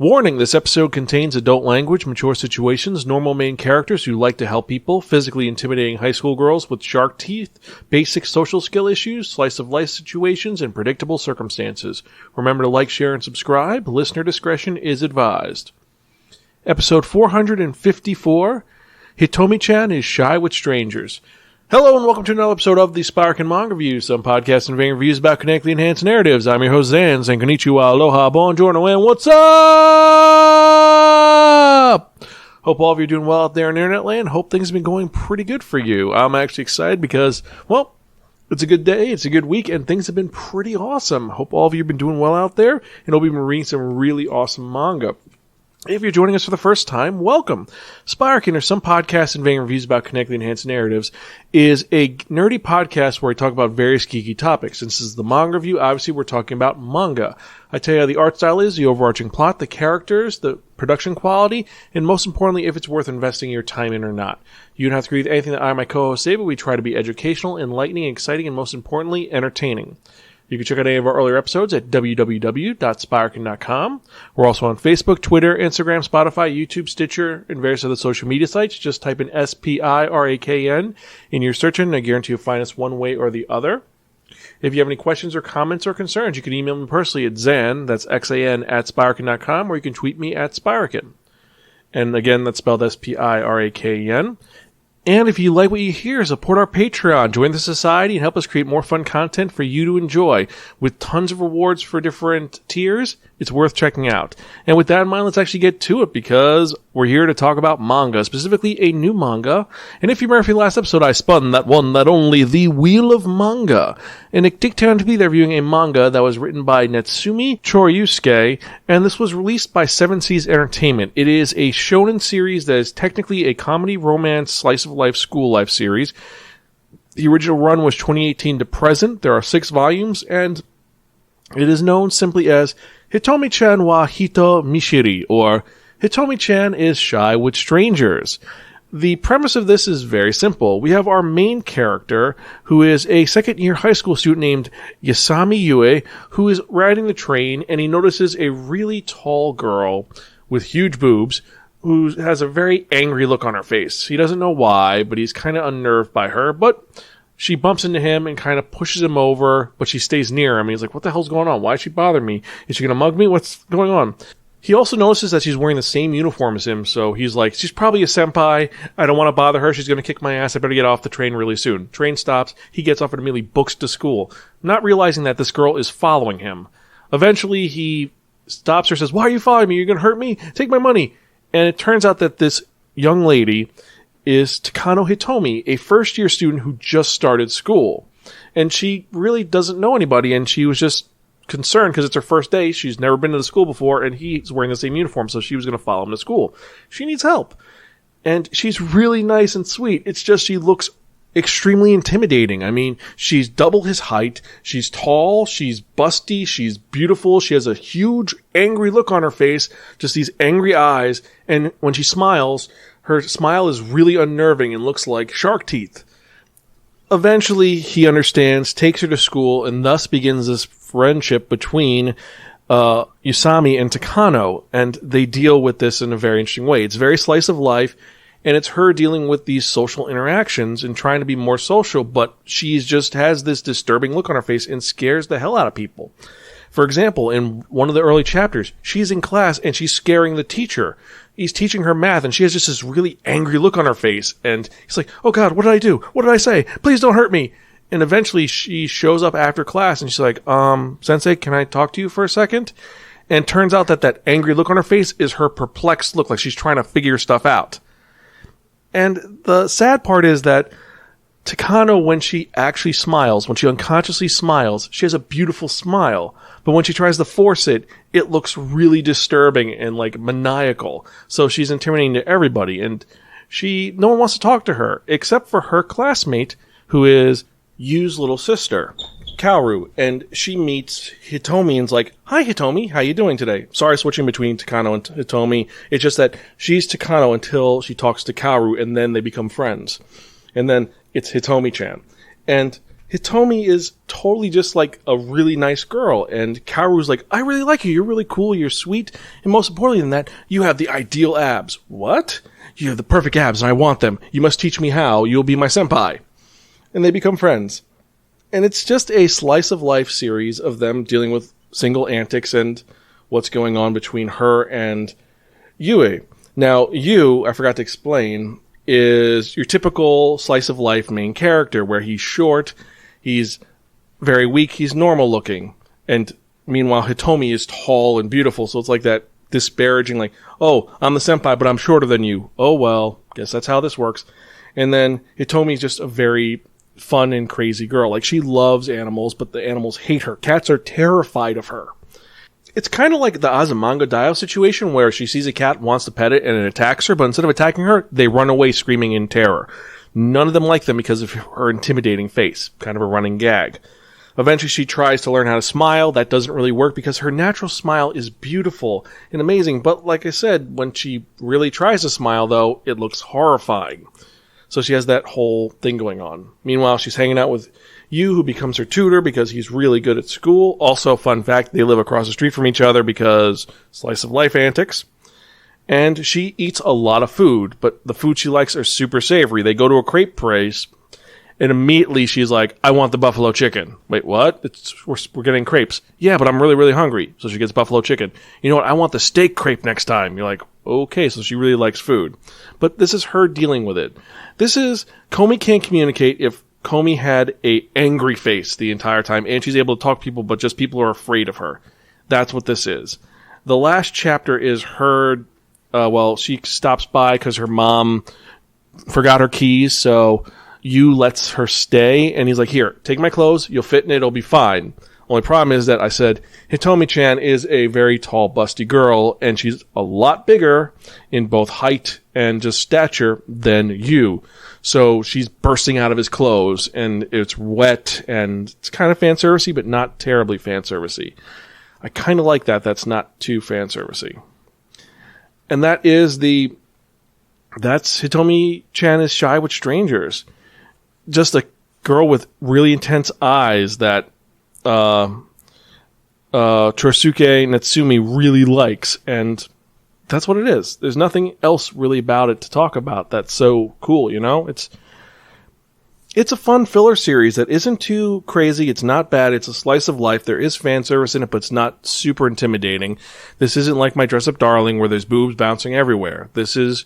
Warning, this episode contains adult language, mature situations, normal main characters who like to help people, physically intimidating high school girls with shark teeth, basic social skill issues, slice-of-life situations, and predictable circumstances. Remember to like, share, and subscribe. Listener discretion is advised. Episode 454, Hitomi-Chan is shy with strangers. Hello and welcome to another episode of the Spiraken Manga Review, some podcasts and reviews about connecting enhanced narratives. I'm your host Zan, saying konnichiwa, aloha, buongiorno, and what's up? Hope all of you are doing well out there in internet land. Hope things have been going pretty good for you. I'm actually excited because, well, it's a good day, it's a good week, and things have been pretty awesome. Hope all of you have been doing well out there, and hope you've been reading some really awesome manga. If you're joining us for the first time, welcome. Spiraken, or some podcasts and vain reviews about connecting enhanced narratives, is a nerdy podcast where we talk about various geeky topics. Since this is the manga review, obviously we're talking about manga. I tell you how the art style is, the overarching plot, the characters, the production quality, and most importantly, if it's worth investing your time in or not. You don't have to agree with anything that I and my co-host say, but we try to be educational, enlightening, exciting, and most importantly, entertaining. You can check out any of our earlier episodes at www.spiraken.com. We're also on Facebook, Twitter, Instagram, Spotify, YouTube, Stitcher, and various other social media sites. Just type in SPIRAKN in your search engine, and I guarantee you'll find us one way or the other. If you have any questions or comments or concerns, you can email me personally at Zan, that's XAN, @Spiraken.com, or you can tweet me at Spiraken. And again, that's spelled SPIRAKN. And if you like what you hear, support our Patreon, join the society, and help us create more fun content for you to enjoy. With tons of rewards for different tiers, it's worth checking out. And with that in mind, let's actually get to it, because we're here to talk about manga, specifically a new manga. And if you remember from the last episode, I spun that one, that only, The Wheel of Manga. And it dictated to be there reviewing a manga that was written by Natsumi Chorisuke, and this was released by Seven Seas Entertainment. It is a shonen series that is technically a comedy, romance, slice-of-life, school life series. The original run was 2018 to present. There are 6 volumes, and it is known simply as Hitomi-Chan wa Hito Mishiri, or Hitomi-Chan is shy with strangers. The premise of this is very simple. We have our main character, who is a second-year high school student named Yasami Yue, who is riding the train, and he notices a really tall girl with huge boobs, who has a very angry look on her face. He doesn't know why, but he's kind of unnerved by her, but she bumps into him and kind of pushes him over, but she stays near him. He's like, what the hell's going on? Why is she bothering me? Is she going to mug me? What's going on? He also notices that she's wearing the same uniform as him, so he's like, she's probably a senpai. I don't want to bother her. She's going to kick my ass. I better get off the train really soon. Train stops. He gets off and immediately books to school, not realizing that this girl is following him. Eventually, he stops her, says, why are you following me? You're going to hurt me? Take my money. And it turns out that this young lady is Takano Hitomi, a first-year student who just started school. And she really doesn't know anybody, and she was just concerned because it's her first day. She's never been to the school before, and he's wearing the same uniform, so she was going to follow him to school. She needs help. And she's really nice and sweet. It's just she looks extremely intimidating. I mean, she's double his height. She's tall. She's busty. She's beautiful. She has a huge, angry look on her face. Just these angry eyes. And when she smiles, her smile is really unnerving and looks like shark teeth. Eventually, he understands, takes her to school, and thus begins this friendship between Yusami and Takano. And they deal with this in a very interesting way. It's very slice of life. And it's her dealing with these social interactions and trying to be more social, but she just has this disturbing look on her face and scares the hell out of people. For example, in one of the early chapters, she's in class and she's scaring the teacher. He's teaching her math and she has just this really angry look on her face. And he's like, oh God, what did I do? What did I say? Please don't hurt me. And eventually she shows up after class and she's like, Sensei, can I talk to you for a second? And it turns out that that angry look on her face is her perplexed look, like she's trying to figure stuff out. And the sad part is that Takano, when she actually smiles, when she unconsciously smiles, she has a beautiful smile. But when she tries to force it, it looks really disturbing and like maniacal. So she's intimidating to everybody. And no one wants to talk to her, except for her classmate, who is Yu's little sister, Kaoru. And she meets Hitomi and's like, hi Hitomi, how you doing today? Sorry, switching between Takano and Hitomi. It's just that she's Takano until she talks to Kaoru, and then they become friends. And then it's Hitomi-Chan. And Hitomi is totally just like a really nice girl, and Kaoru's like, I really like you, you're really cool, you're sweet, and most importantly than that, you have the ideal abs. What? You have the perfect abs, and I want them. You must teach me how. You'll be my senpai. And they become friends. And it's just a slice of life series of them dealing with single antics and what's going on between her and Yue. Now, Yu, I forgot to explain, is your typical slice of life main character, where he's short, he's very weak, he's normal looking. And meanwhile, Hitomi is tall and beautiful, so it's like that disparaging, like, oh, I'm the senpai, but I'm shorter than you. Oh, well, guess that's how this works. And then Hitomi's just a very fun and crazy girl. Like, she loves animals, but the animals hate her. Cats are terrified of her. It's kind of like the Azumanga Daioh situation, where she sees a cat, wants to pet it, and it attacks her, but instead of attacking her, they run away screaming in terror. None of them like them because of her intimidating face. Kind of a running gag. Eventually, she tries to learn how to smile. That doesn't really work because her natural smile is beautiful and amazing. But like I said, when she really tries to smile, though, it looks horrifying. So she has that whole thing going on. Meanwhile, she's hanging out with Yu, who becomes her tutor because he's really good at school. Also, fun fact, they live across the street from each other because slice of life antics. And she eats a lot of food, but the food she likes are super savory. They go to a crepe place, and immediately she's like, I want the buffalo chicken. Wait, what? We're getting crepes. Yeah, but I'm really, really hungry. So she gets buffalo chicken. You know what? I want the steak crepe next time. You're like, okay, so she really likes food. But this is her dealing with it. This is, Komi can't communicate if Komi had a angry face the entire time, and she's able to talk to people, but just people are afraid of her. That's what this is. The last chapter is her, she stops by because her mom forgot her keys, so Yu lets her stay, and he's like, here, take my clothes, you'll fit in it, it'll be fine. Only problem is that I said Hitomi-Chan is a very tall, busty girl, and she's a lot bigger in both height and just stature than Yu. So she's bursting out of his clothes, and it's wet, and it's kind of fan-servicey, but not terribly fan-servicey. I kind of like that. That's not too fan-servicey. And that's Hitomi-Chan is shy with strangers. Just a girl with really intense eyes that Chorisuke Natsumi really likes, and that's what it is. There's nothing else really about it to talk about that's so cool, you know? It's a fun filler series that isn't too crazy, it's not bad, it's a slice of life, there is fan service in it, but it's not super intimidating. This isn't like My Dress Up Darling where there's boobs bouncing everywhere. This is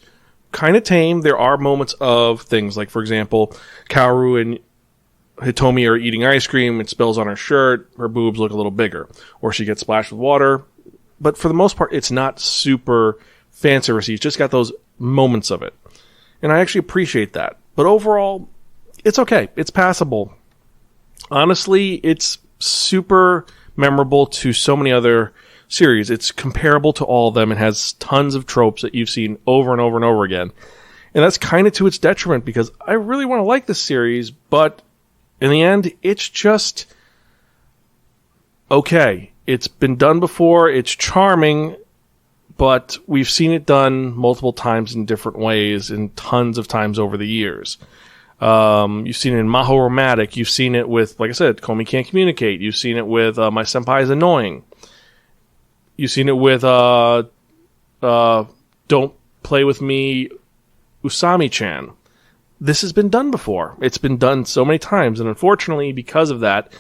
kind of tame. There are moments of things like, for example, Kaoru and Hitomi are eating ice cream, it spills on her shirt, her boobs look a little bigger. Or she gets splashed with water. But for the most part, it's not super fan servicey. It's just got those moments of it. And I actually appreciate that. But overall, it's okay. It's passable. Honestly, it's super memorable to so many other series. It's comparable to all of them. It has tons of tropes that you've seen over and over and over again. And that's kind of to its detriment because I really want to like this series, but in the end, it's just okay. It's been done before. It's charming, but we've seen it done multiple times in different ways and tons of times over the years. You've seen it in Maho Romantic. You've seen it with, like I said, Komi Can't Communicate. You've seen it with My Senpai is Annoying. You've seen it with Don't Play With Me, Usami-chan. This has been done before. It's been done so many times, and unfortunately, because of that,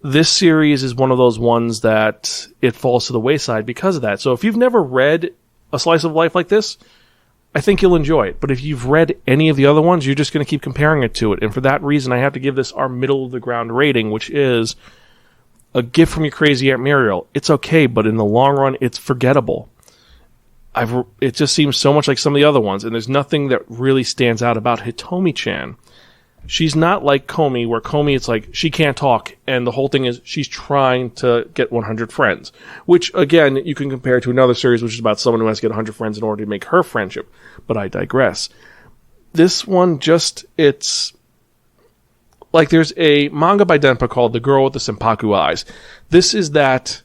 this series is one of those ones that it falls to the wayside because of that. So if you've never read a slice of life like this, I think you'll enjoy it. But if you've read any of the other ones, you're just going to keep comparing it to it. And for that reason, I have to give this our middle-of-the-ground rating, which is a gift from your crazy Aunt Muriel. It's okay, but in the long run, it's forgettable. It just seems so much like some of the other ones, and there's nothing that really stands out about Hitomi-Chan. She's not like Komi, where Komi, it's like, she can't talk, and the whole thing is she's trying to get 100 friends. Which, again, you can compare to another series, which is about someone who has to get 100 friends in order to make her friendship. But I digress. This one it's like there's a manga by Denpa called The Girl with the Senpaku Eyes. This is that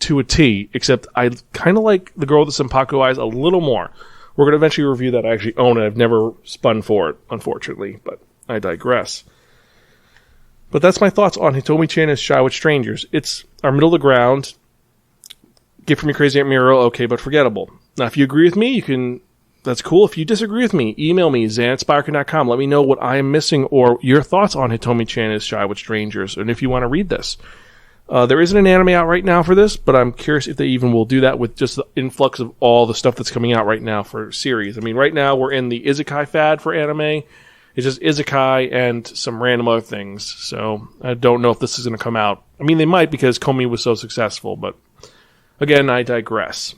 to a T, except I kind of like The Girl with the Senpaku Eyes a little more. We're going to eventually review that. I actually own it. I've never spun for it, unfortunately, but I digress. But that's my thoughts on Hitomi-Chan is Shy with Strangers. It's our middle of the ground. Gift from your crazy Aunt Muriel, okay, but forgettable. Now, if you agree with me, you can... That's cool. If you disagree with me, email me, zan@spiraken.com. Let me know what I am missing or your thoughts on Hitomi-Chan is Shy with Strangers, and if you want to read this. There isn't an anime out right now for this, but I'm curious if they even will do that with just the influx of all the stuff that's coming out right now for series. I mean, right now we're in the isekai fad for anime. It's just isekai and some random other things. So I don't know if this is going to come out. I mean, they might because Komi was so successful, but again, I digress.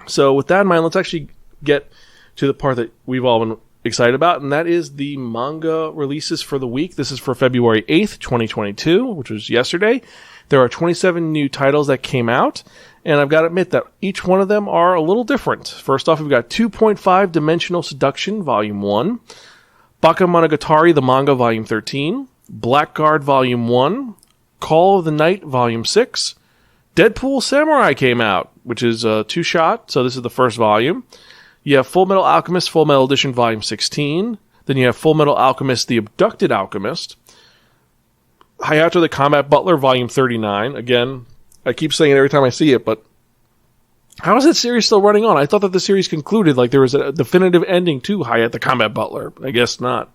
So with that in mind, let's actually get to the part that we've all been excited about, and that is the manga releases for the week. This is for February 8th, 2022, which was yesterday. There are 27 new titles that came out, and I've got to admit that each one of them are a little different. First off, we've got 2.5 Dimensional Seduction, Volume 1, Bakemonogatari, the manga, Volume 13, Blackguard, Volume 1, Call of the Night, Volume 6, Deadpool Samurai came out, which is a two-shot, so this is the first volume. You have Full Metal Alchemist, Full Metal Edition, Volume 16. Then you have Full Metal Alchemist, The Abducted Alchemist. Hayato the Combat Butler, Volume 39. Again, I keep saying it every time I see it, but how is that series still running on? I thought that the series concluded, like there was a definitive ending to Hayato the Combat Butler. I guess not.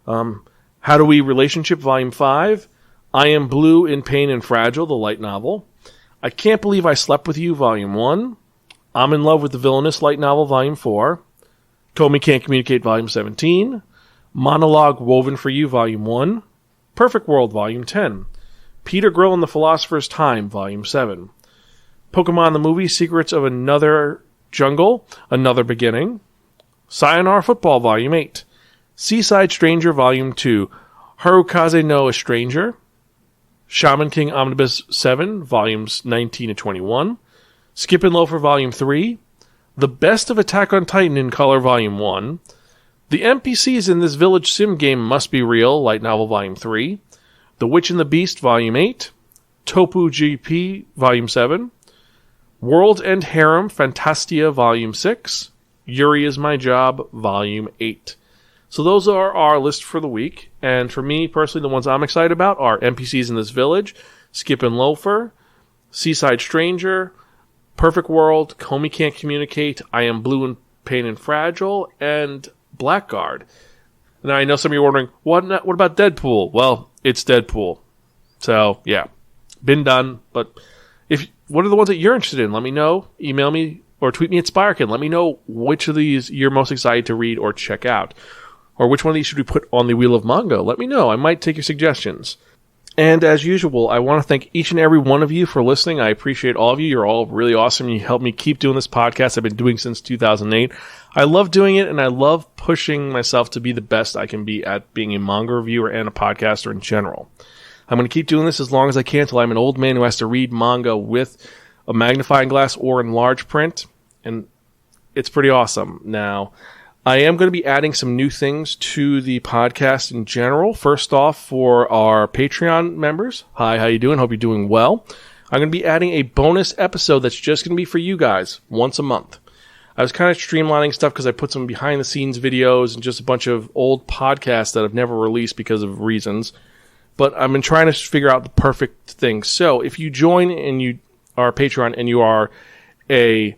How Do We Relationship, Volume 5. I Am Blue, In Pain and Fragile, the light novel. I Can't Believe I Slept With You, Volume 1. I'm in Love with the Villainous light novel, Volume 4. Komi Can't Communicate, Volume 17. Monologue Woven for You, Volume 1. Perfect World, Volume 10. Peter Grill and the Philosopher's Time, Volume 7. Pokemon the Movie, Secrets of Another Jungle, Another Beginning. Sayonara Football, Volume 8. Seaside Stranger, Volume 2. Harukaze no A Stranger. Shaman King Omnibus 7, Volumes 19 and 21. Skip and Loafer, Volume 3. The Best of Attack on Titan in Color, Volume 1. The NPCs in this village sim game must be real, light novel, Volume 3. The Witch and the Beast, Volume 8. Topu GP, Volume 7. World End Harem, Fantastia, Volume 6. Yuri Is My Job, Volume 8. So those are our list for the week. And for me, personally, the ones I'm excited about are NPCs in this village, Skip and Loafer, Seaside Stranger, Perfect World, Komi Can't Communicate, I Am Blue, In Pain and Fragile, and Blackguard. Now, I know some of you are wondering, what about Deadpool? Well, it's Deadpool. So, yeah, been done. But what are the ones that you're interested in? Let me know. Email me or tweet me at Spiraken. Let me know which of these you're most excited to read or check out. Or which one of these should we put on the Wheel of Manga? Let me know. I might take your suggestions. And as usual, I want to thank each and every one of you for listening. I appreciate all of you. You're all really awesome. You help me keep doing this podcast I've been doing since 2008. I love doing it, and I love pushing myself to be the best I can be at being a manga reviewer and a podcaster in general. I'm going to keep doing this as long as I can until I'm an old man who has to read manga with a magnifying glass or in large print, and it's pretty awesome. Now, I am going to be adding some new things to the podcast in general. First off, for our Patreon members, hi, how you doing? Hope you're doing well. I'm going to be adding a bonus episode that's just going to be for you guys once a month. I was kind of streamlining stuff because I put some behind-the-scenes videos and just a bunch of old podcasts that I've never released because of reasons. But I've been trying to figure out the perfect thing. So if you join and you are a Patreon and you are a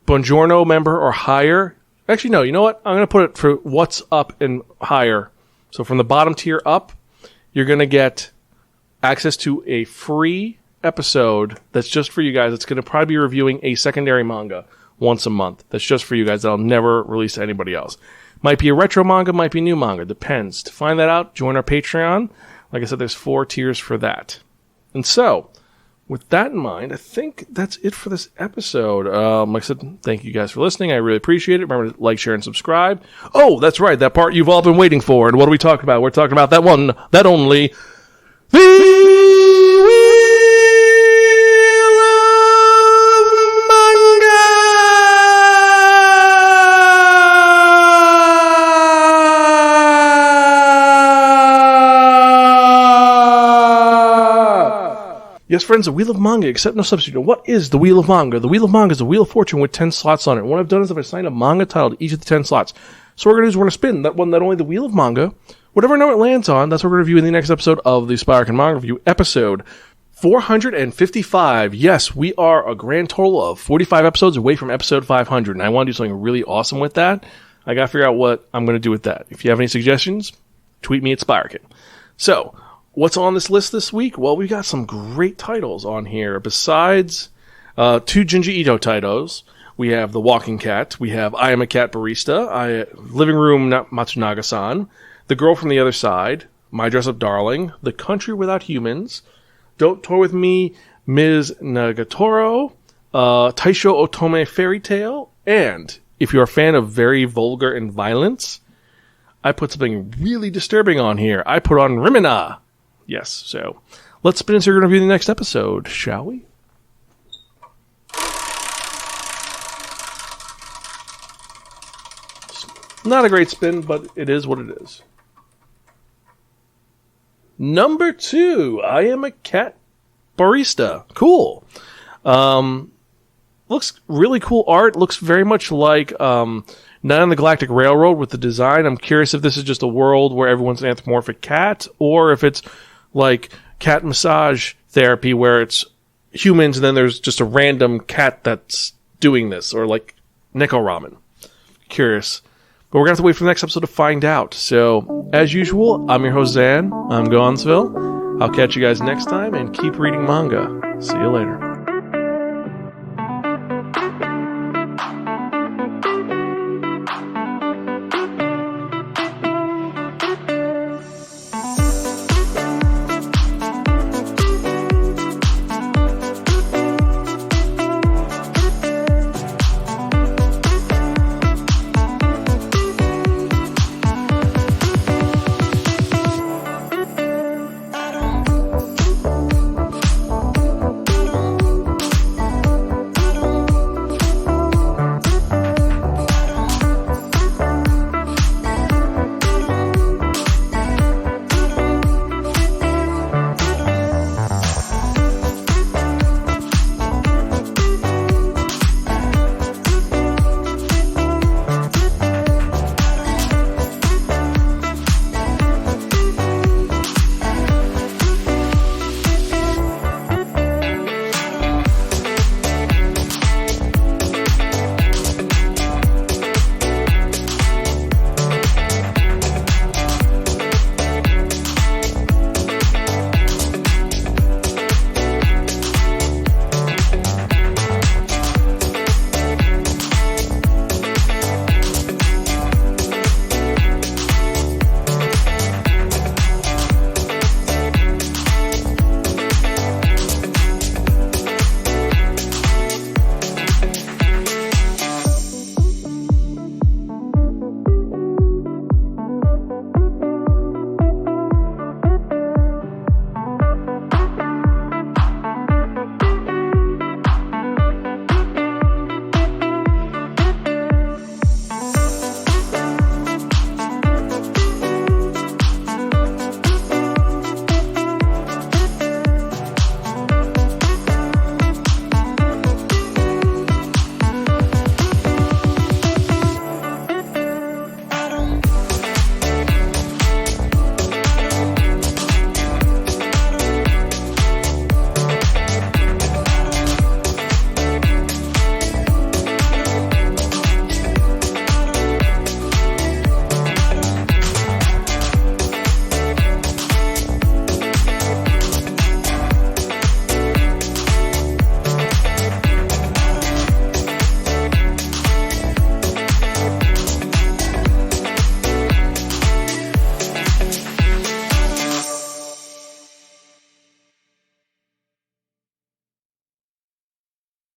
Buongiorno member or higher, actually, no, you know what? I'm going to put it for what's up and higher. So from the bottom tier up, you're going to get access to a free episode that's just for you guys. It's going to probably be reviewing a secondary manga once a month. That's just for you guys. That I'll never release to anybody else. Might be a retro manga, might be new manga. Depends. To find that out, join our Patreon. Like I said, there's 4 tiers for that. And so, with that in mind, I think that's it for this episode. Like I said, thank you guys for listening. I really appreciate it. Remember to like, share, and subscribe. Oh, that's right. That part you've all been waiting for. And what are we talking about? We're talking about that one, that only, the Wheel of Manga! Yes, friends, the Wheel of Manga, accept no substitute. What is the Wheel of Manga? The Wheel of Manga is a Wheel of Fortune with 10 slots on it. What I've done is I've assigned a manga title to each of the 10 slots. So what we're going to do is we're going to spin that one, not only the Wheel of Manga, whatever number it lands on, that's what we're going to review in the next episode of the Spiraken Manga Review, episode 455. Yes, we are a grand total of 45 episodes away from episode 500, and I want to do something really awesome with that. I got to figure out what I'm going to do with that. If you have any suggestions, tweet me at Spiraken. So, what's on this list this week? Well, we got some great titles on here. Besides 2 Junji Ito titles, we have The Walking Cat, we have I Am a Cat Barista, Living Room Matsunaga-san, The Girl from the Other Side, My Dress Up Darling, The Country Without Humans, Don't Toy With Me, Ms. Nagatoro, Taisho Otome Fairy Tale, and if you're a fan of very vulgar and violence, I put something really disturbing on here. I put on Rimina. Yes, so let's spin into review the next episode, shall we? Not a great spin, but it is what it is. Number 2, I Am a Cat Barista. Cool. Looks really cool art. Looks very much like Night on the Galactic Railroad with the design. I'm curious if this is just a world where everyone's an anthropomorphic cat, or if it's like cat massage therapy where it's humans and then there's just a random cat that's doing this, or like Neko Ramen. Curious. But we're going to have to wait for the next episode to find out. So, as usual, I'm your host, Zan. I'm Gonzville. I'll catch you guys next time, and keep reading manga. See you later.